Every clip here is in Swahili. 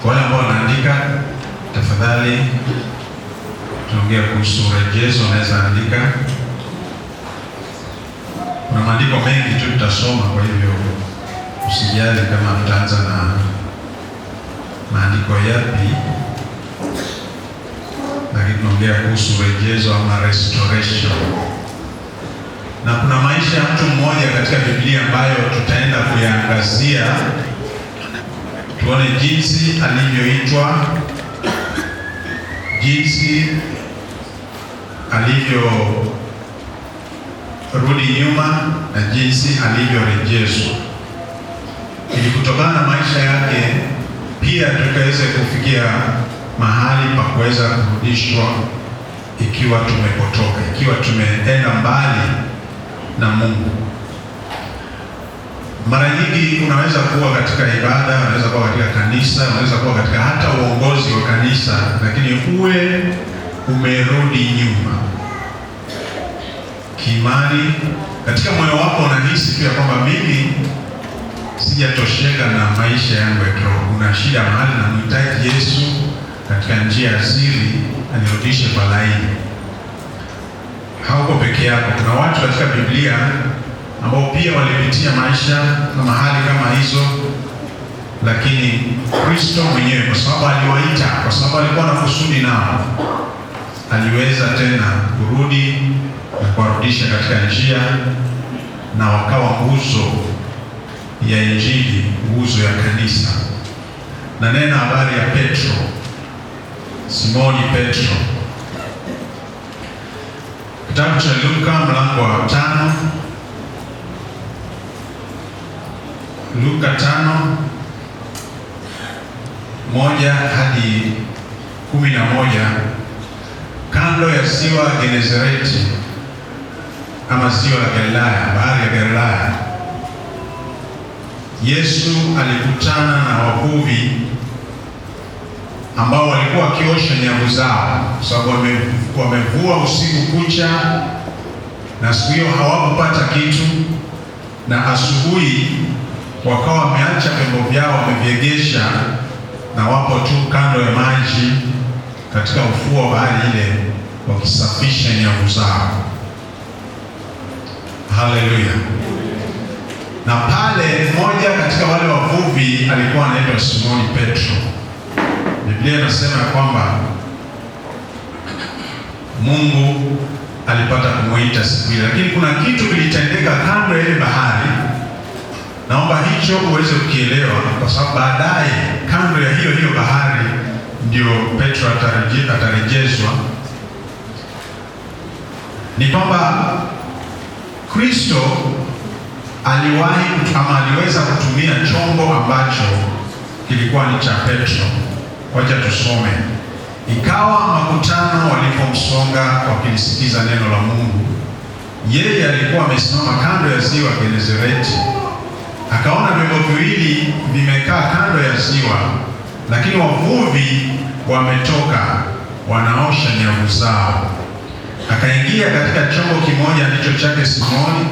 Wale ambao wanaandika, tafadhali, tunaongea kuhusu urejezo, unaweza andika. Kuna maandiko mengi tu tutasoma, kwa hivyo usijali kama tutaanza na maandiko yapi, lakini tunaongea kuhusu urejezo ama restoration. Na kuna maisha ya mtu mmoja katika Biblia ambayo tutaenda kuyaangazia, tuone jinsi alivyoitwa, jinsi alivyorudi nyuma na jinsi alivyorejeshwa, ili kutokana na maisha yake pia tukaweze kufikia mahali pa kuweza kurudishwa ikiwa tumepotoka, ikiwa tumeenda mbali na Mungu. Mara nyingi unaweza kuwa katika ibada, unaweza kuwa katika kanisa, unaweza kuwa katika hata uongozi wa kanisa, lakini uwe umerudi nyuma kiimani. Katika moyo wako unahisi pia kwamba mimi sijatosheka na maisha yangu ya kiroho. Kuna shida mahali na mhitaji Yesu katika njia ya siri anirudishe kwa laini. Hauko peke yako. Kuna watu katika Biblia ambao pia walipitia maisha na mahali kama hizo, lakini Kristo mwenyewe, kwa sababu aliwaita, kwa sababu alikuwa na kusudi nao, aliweza tena kurudi na kuwarudisha katika njia, na wakawa nguzo ya Injili, nguzo ya kanisa. Na nena habari ya Petro, Simoni Petro. Kitabu cha Luka mlango wa 5, Luka 5:1 hadi 11. Kando ya ziwa Genezareti ama ziwa la Galilaya, bahari ya Galilaya, Yesu alikutana na wavuvi ambao walikuwa wakiosha nyavu zao, kwa sababu wamevua usiku kucha na siku hiyo hawakupata kitu, na asubuhi wakawa wameacha vyombo vyao wameviegesha, na wapo tu kando ya maji katika ufuo wa bahari ile wakisafisha nyavu zao. Haleluya! Na pale mmoja katika wale wavuvi alikuwa anaitwa Simoni Petro. Biblia inasema kwamba Mungu alipata kumuita siku ile, lakini kuna kitu kilitendeka kando ya ile bahari. Naomba hicho uweze kukielewa, kwa sababu baadaye kando ya hiyo bahari ndio Petro atarejezwa. Ni kwamba Kristo aliweza kutumia chombo ambacho kilikuwa ni cha Petro. Wacha tusome. Ikawa makutano walipomsonga wakilisikiza neno la Mungu, yeye alikuwa amesimama kando ya ziwa Genezareti. Akaona vyombo viwili vimekaa kando ya ziwa, lakini wavuvi wametoka wanaosha nyavu zao. Akaingia katika chombo kimoja ndicho chake Simoni,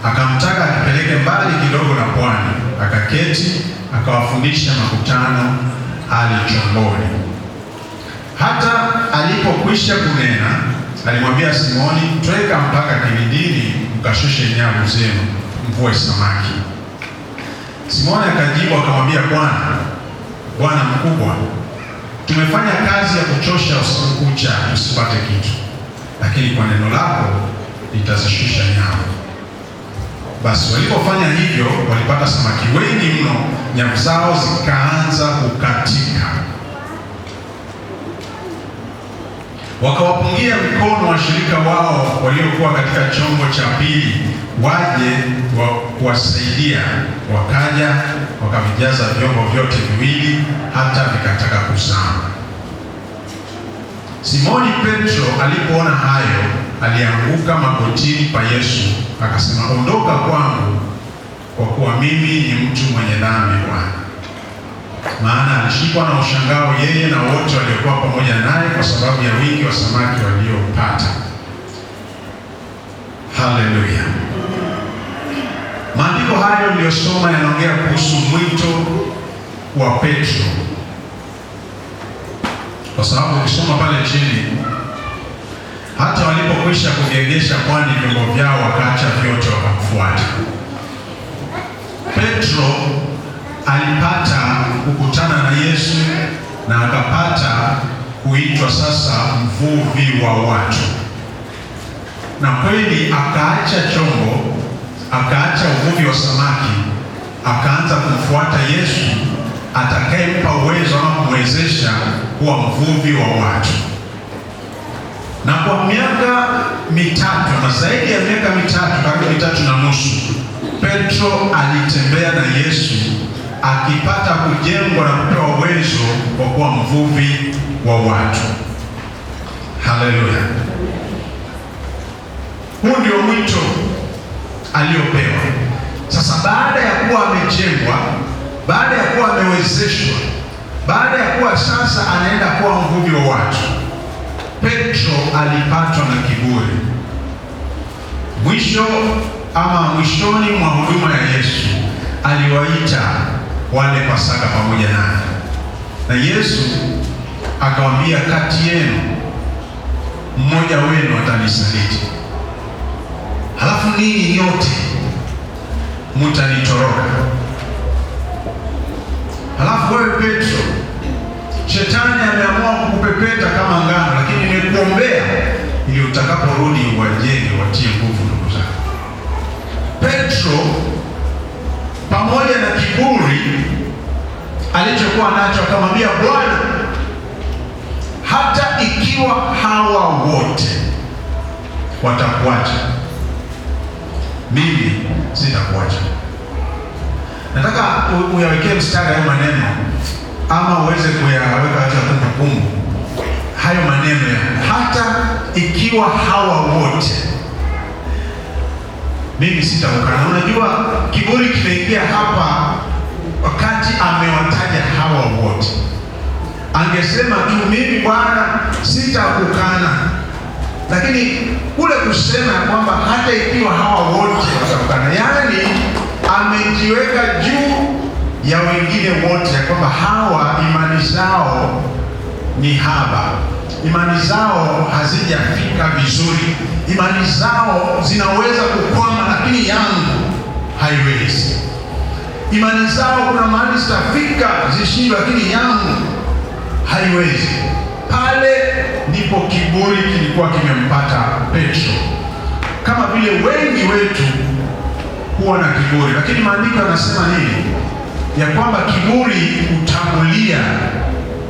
akamtaka akipeleke mbali kidogo na pwani. Akaketi akawafundisha makutano ali chomboni. Hata alipokwisha kunena, alimwambia Simoni, tweka mpaka kilindini mkashushe nyavu zenu mvue samaki. Simoni akajibu akamwambia, Bwana mkubwa, tumefanya kazi ya kuchosha usiku kucha tusipate kitu, lakini kwa neno lako nitazishusha nyavu. Basi walipofanya hivyo walipata samaki wengi mno, nyavu zao zikaanza kukatika. Wakawapungia mkono washirika wao waliokuwa katika chombo cha pili waje kuwasaidia. Wakaja wakavijaza vyombo vyote viwili hata vikataka kuzama. Simoni Petro alipoona hayo, alianguka magotini pa Yesu akasema, ondoka kwangu, kwa kuwa mimi ni mtu mwenye dhambi, Bwana. Maana alishikwa na ushangao yeye na wote waliokuwa pamoja naye, kwa sababu ya wingi wa samaki waliopata. Haleluya! Maandiko hayo niliyosoma yanaongea kuhusu mwito wa Petro, kwa sababu ukisoma pale chini, hata walipokwisha kuviegesha pwani vyombo vyao, wakaacha vyote wakamfuata. Petro alipata kukutana na Yesu na akapata kuitwa sasa mvuvi wa watu, na kweli akaacha chombo, akaacha uvuvi wa samaki, akaanza kumfuata Yesu atakayempa uwezo ama kumwezesha kuwa mvuvi wa watu. Na kwa miaka mitatu na zaidi ya miaka mitatu, karibu 3.5, Petro alitembea na Yesu akipata kujengwa na kupewa uwezo wa kuwa mvuvi wa watu. Haleluya! Huu ndio mwito aliopewa. Sasa baada ya kuwa amejengwa, baada ya kuwa amewezeshwa, baada ya kuwa sasa anaenda kuwa mvuvi wa watu, Petro alipatwa na kiburi. Mwishoni mwa huduma ya Yesu aliwaita wale Pasaka pamoja naye, na Yesu akawaambia, kati yenu mmoja wenu atanisaliti, halafu ninyi nyote mtanitoroka. Halafu wewe Petro, shetani ameamua kukupepeta kama ngano, lakini nimekuombea ili utakaporudi uwajenge, watie nguvu ndugu zako. Petro pamoja na kiburi alichokuwa nacho akamwambia Bwana, hata ikiwa hawa wote watakuacha, mimi sitakuacha. Nataka uyawekee mstari hayo maneno, ama uweze kuyaweka katika kumbukumbu hayo maneno ya hata ikiwa hawa wote, mimi sitaukana. Unajua kiburi kinaingia hapa wakati amewataja hawa wote. Angesema tu mimi Bwana sitakukana, lakini kule kusema kwamba hata ikiwa hawa wote watakukana, yaani amejiweka juu ya wengine wote, ya kwamba hawa imani zao ni haba, imani zao hazijafika vizuri, imani zao zinaweza kukwama, lakini yangu haiwezi. Imani zao kuna mahali zitafika zishindwe, lakini yangu haiwezi. Pale ndipo kiburi kilikuwa kimempata Petro, kama vile wengi wetu huwa na kiburi. Lakini maandiko yanasema nini? Ya kwamba kiburi hutangulia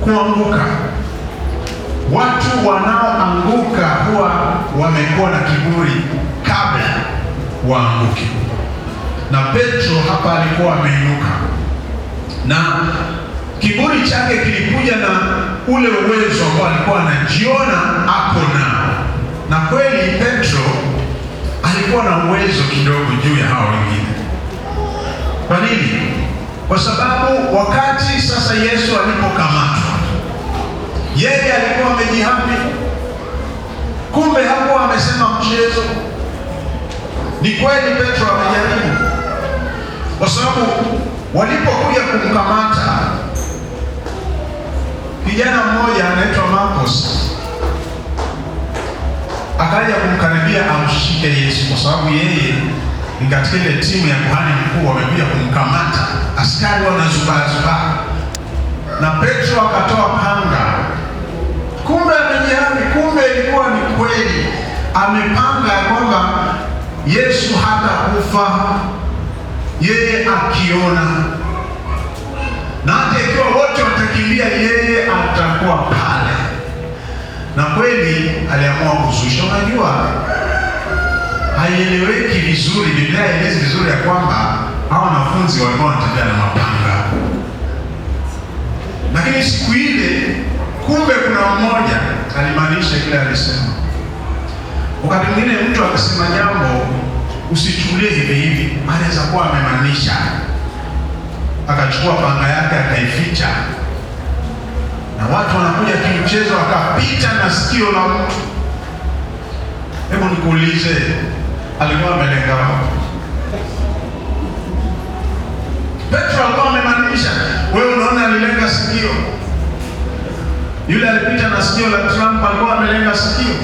kuanguka. Watu wanaoanguka huwa wamekuwa na kiburi kabla waanguke. Na Petro hapa alikuwa ameinuka, na kiburi chake kilikuja na ule uwezo ambao alikuwa anajiona ako nao. Na kweli Petro alikuwa na uwezo kidogo juu ya hao wengine. Kwa nini? Kwa sababu wakati sasa Yesu alipokamatwa, yeye alikuwa amejihami. Kumbe hapo amesema mchezo. Ni kweli Petro amejaribu, kwa sababu walipokuja kumkamata kijana mmoja anaitwa Marcos, akaja kumkaribia amshike Yesu, kwa sababu yeye ni katika ile timu ya kuhani mkuu, wamekuja kumkamata. Askari wanazubazuba, na Petro akatoa panga. Kumbe amejihami, kumbe ilikuwa ni kweli amepanga ya kwamba Yesu hatakufa, yeye akiona, na hata ikiwa wote watakimbia, yeye atakuwa pale. Na kweli aliamua kuzusha. Unajua haieleweki vizuri, Biblia haielezi vizuri ya kwamba hao wanafunzi walikuwa wanatembea na mapanga, lakini siku ile kumbe kuna mmoja alimaanisha kile alisema. Wakati mwingine mtu akisema jambo usichukulie hivi hivi, anaweza kuwa amemaanisha. Akachukua panga yake akaificha, na watu wanakuja kimchezo, akapita na sikio la mtu. Hebu nikuulize, alikuwa amelenga wapi? Petro alikuwa amemaanisha. Wewe unaona alilenga sikio. Yule alipita na sikio la Trump alikuwa amelenga sikio,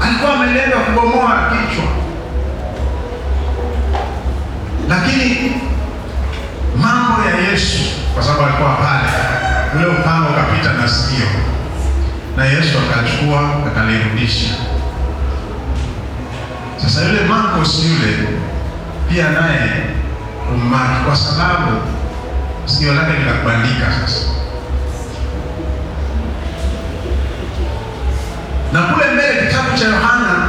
alikuwa amelenga kubomoa kichwa, lakini mambo ya Yesu, kwa sababu alikuwa pale, ule upanga ukapita na sikio, na Yesu akachukua akalirudisha. Sasa yule Marcos yule pia naye umaki, kwa sababu sikio lake linakubandika sasa. Na kule mbele kitabu cha Yohana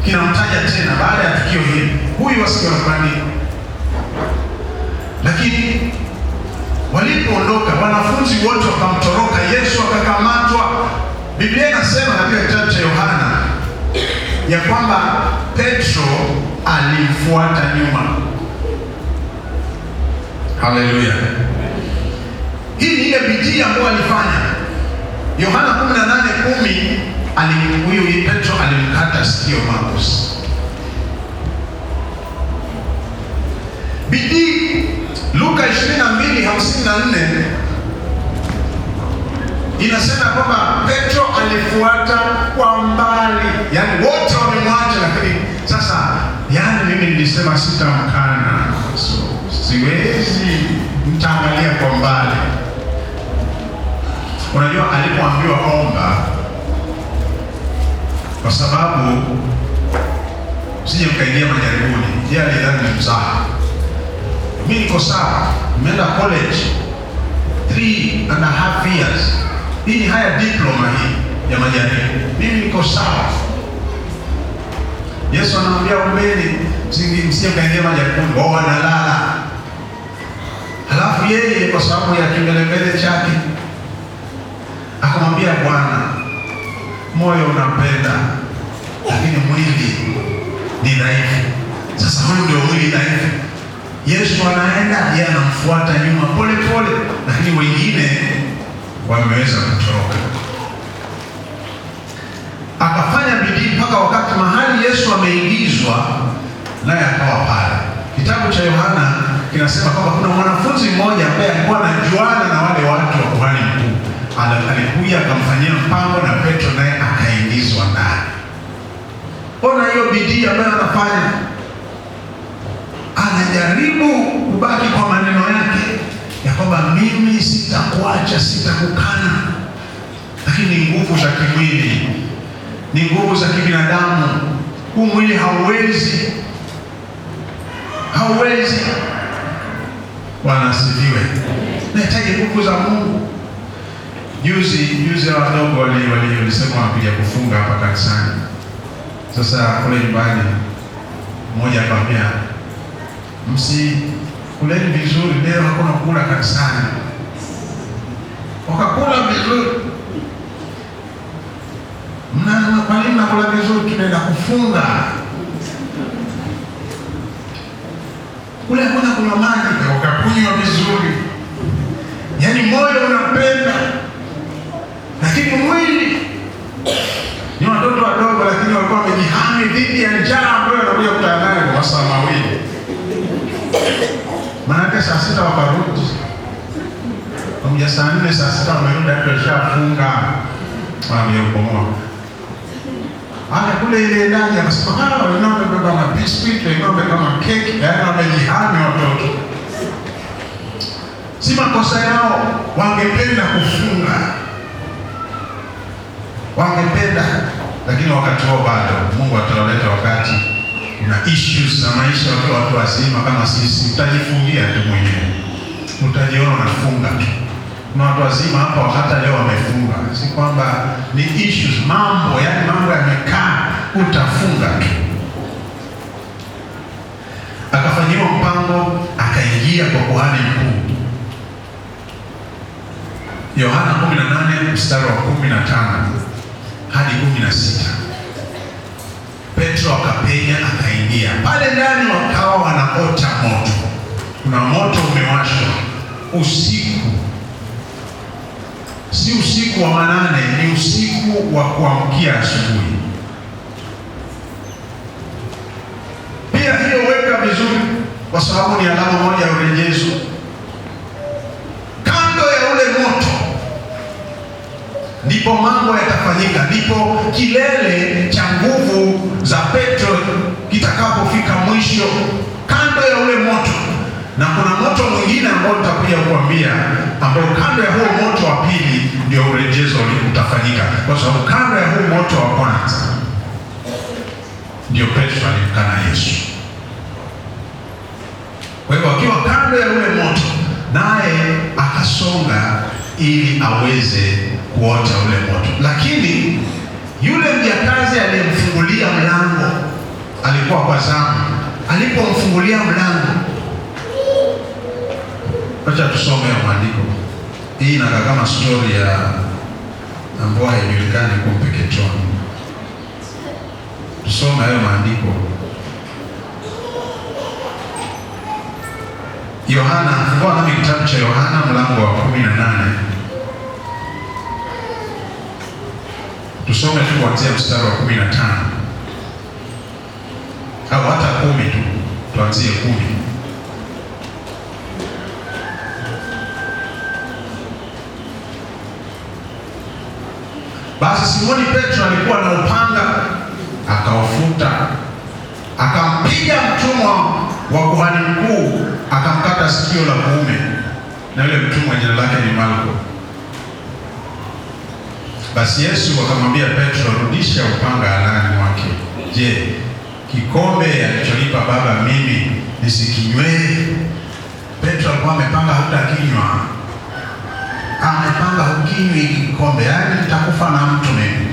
kinamtaja tena baada ya tukio hili, huyu wa sikio la kubandika. Lakini walipoondoka wanafunzi wote wakamtoroka, Yesu akakamatwa. Biblia inasema katika kitabu cha Yohana ya kwamba Petro alimfuata nyuma. Haleluya! Hii ni ile bidii ambayo alifanya. Yohana 18:10 huyu Petro alimkata sikio Marcos. Bidii. Luka 22:54 inasema kwamba Petro alifuata kwa mbali, yaani wote wamemwacha, lakini sasa, yaani mimi nilisema sitamkana, siwezi, mtaangalia kwa mbali. Unajua alipoambiwa omba, kwa sababu usije mkaingia majaribuni, yeye alidhani ni mzaha. Mimi niko sawa, nimeenda college 3.5 years. Hii ni haya diploma hii ya majaribu. Mimi niko sawa. Yesu anamwambia ombeni, msije mkaingia majaribuni. Wao wanalala. Halafu yeye kwa sababu ya kimbelembele chake akamwambia Bwana, moyo unapenda lakini mwili ni dhaifu. Sasa huyu ndio mwili dhaifu. Yesu anaenda, yeye anamfuata nyuma pole pole, lakini wengine wameweza kutoroka. Akafanya bidii mpaka wakati mahali Yesu ameingizwa, naye akawa pale. Kitabu cha Yohana kinasema kwamba kuna mwanafunzi mmoja ambaye alikuwa anajuana na wale watu wa kuhani mkuu. Alikuja akamfanyia mpango na Petro, naye akaingizwa ndani. Ona hiyo bidii ambayo anafanya. Anajaribu kubaki kwa maneno yake ya kwamba mimi sitakuacha, sitakukana, lakini ni nguvu za kimwili, ni nguvu za kibinadamu. Huu mwili hauwezi. Bwana asifiwe. Nahitaji nguvu za Mungu. Juzi wadogo walisema wanakuja kufunga hapa kanisani. Sasa kule nyumbani mmoja akamwambia, kuleni vizuri leo, hakuna kula kanisani. Wakakula vizuri. Kwa nini mnakula vizuri? Tunaenda kufunga. Kule hakuna kunywa maji, wakakunywa vizuri. Yaani moyo unapenda, lakini mwili ni watoto wadogo, lakini walikuwa wamejihami dhidi ya njaa ambayo wanakuja kutana nayo kwa masaa mawili. Maana saa 6 wakarudi. Kwa saa 4 saa 6 wamerudi, hapo ishafunga. Wameukomoa. Kule ile ndani akasema wanaobeba mabiskuti, wanaobeba makeki, yaani wamejihami watoto. Si makosa yao, wangependa kufunga. Wangependa, lakini wakati wao bado. Mungu atawaleta wakati na issues za maisha wakiwa watu wazima kama sisi. Utajifungia tu mwenyewe, utajiona unafunga tu. Kuna watu wazima hapa hata leo wamefunga, si kwamba ni issues, mambo yamekaa, utafunga tu. Akafanyiwa mpango, akaingia kwa kuhani mkuu. Yohana 18 mstari wa 15 hadi 16. Petro akapenya, akaingia pale ndani, wakawa wanaota moto. Kuna moto umewashwa usiku, si usiku wa manane, ni usiku wa kuamkia asubuhi. Pia hiyo weka vizuri, kwa sababu ni alama moja ya urejezo. ndipo mambo yatafanyika, ndipo kilele cha nguvu za Petro kitakapofika mwisho, kando ya ule moto. Na kuna moto mwingine ambao tutakuja kuambia, ambao kando ya huo moto wa pili ndio urejezo utafanyika, kwa sababu kando ya huo moto wa kwanza ndio Petro alimkana Yesu. Kwa hivyo akiwa kando ya ule moto, naye akasonga ili aweze kuota ule moto. Lakini yule mjakazi aliyemfungulia mlango alikuwa kwa zamu. Alipomfungulia mlango, acha tusome maandiko. Hii inakaa kama story ya ambayo haijulikani kumpeketoni. Tusome hayo maandiko. Yohana, fungua nami kitabu cha Yohana mlango wa 18. Tusome tu kuanzia mstari wa 15. Au hata 10 tu. Tuanzie 10. Basi Simoni Petro alikuwa na upanga, akaufuta, akampiga mtumwa wa kuhani mkuu, akamkata sikio la kuume. Na yule mtumwa jina lake ni Malko. Basi Yesu akamwambia Petro, rudisha upanga alani mwake. Je, kikombe alichonipa Baba mimi nisikinywee? Petro alikuwa amepanga hutakinywa. Amepanga hukinywi kikombe, yaani nitakufa na mtu mimi.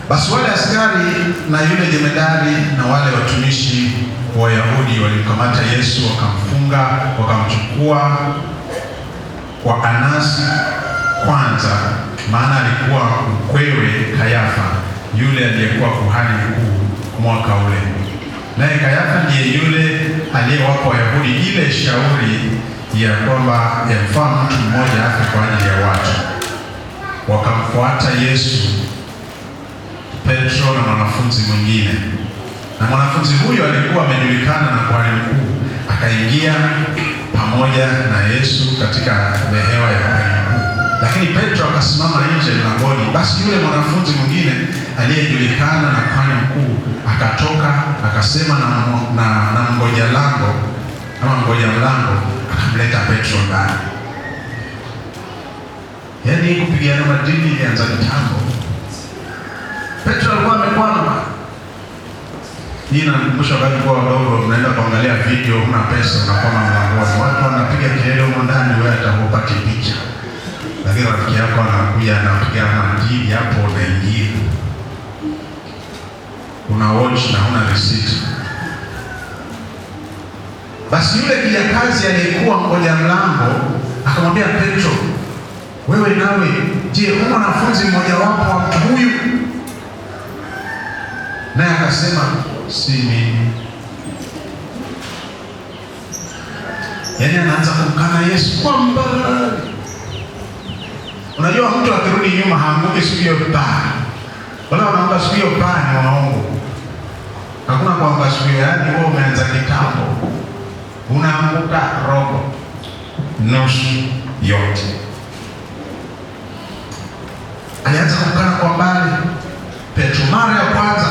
Basi wale askari na yule jemedari na wale watumishi wa Wayahudi walimkamata Yesu, wakamfunga, wakamchukua kwa Anasi kwanza, maana alikuwa mkwewe Kayafa, yule aliyekuwa kuhani mkuu mwaka ule. Naye Kayafa ndiye yule aliyewapa Wayahudi ile shauri ya kwamba yamfaa mtu mmoja afe kwa ajili ya watu. Wakamfuata Yesu, Petro na mwanafunzi mwingine. Na mwanafunzi huyo alikuwa amejulikana na kuhani mkuu, akaingia pamoja na Yesu katika behewa ya kuhani mkuu. Lakini Petro akasimama nje mlangoni. Basi yule mwanafunzi mwingine aliyejulikana na kuhani mkuu akatoka, akasema na mngoja lango ama mngoja mlango, akamleta Petro ndani. Yaani kupigana madini ilianza kitambo. Petro alikuwa amekwama. Hii inakumbusha wakati kwa wadogo unaenda kuangalia video, una pesa, unakwama mlangoni. Watu wanapiga kelele huko ndani, wewe atakupata picha. Lakini rafiki yako anakuja anapiga mandili hapo, unaingia. Una watch na una receipt. Basi yule kijakazi aliyekuwa mmoja mlango akamwambia Petro, wewe nawe, je, huyu mwanafunzi mmoja wapo wa mtu huyu? Naye akasema, si mimi. Yaani anaanza kumkana Yesu kwa mbali. Unajua mtu akirudi nyuma haanguki siku hiyo paa. Wala wanaomba siku hiyo paa ni waongo. Hakuna kwamba siku hiyo, yaani wewe umeanza kitambo. Unaanguka robo, nusu yote. Alianza kumkana kwa mbali Petro mara ya kwanza.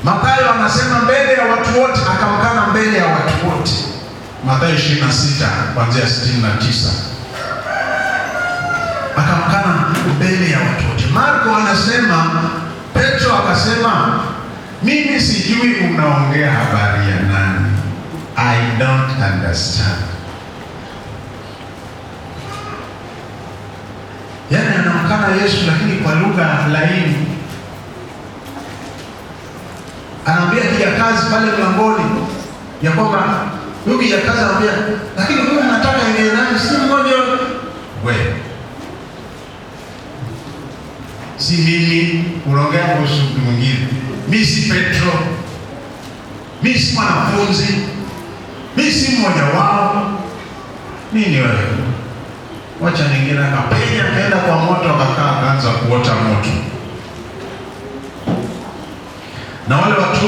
Mathayo anasema mbele ya watu wote, akamkana mbele ya watu wote. Mathayo 26 kuanzia 69. Akamkana mbele ya watu wote. Marko anasema Petro akasema, mimi sijui unaongea habari ya nani. I don't understand. Yaani anamkana Yesu lakini kwa lugha laini. Anaambia kijakazi pale mlangoni ya kwamba huyu kijakazi anambia, lakini huyu mnataka ingie nani? Si mmoja wewe. Si mimi, unaongea kuhusu mtu mwingine. Mimi si Petro. Mimi si mwanafunzi. Mimi si mmoja wao. Nini wewe? Wacha nyingine. Akapenya akaenda kwa moto, akakaa akaanza kuota moto. Na wale watu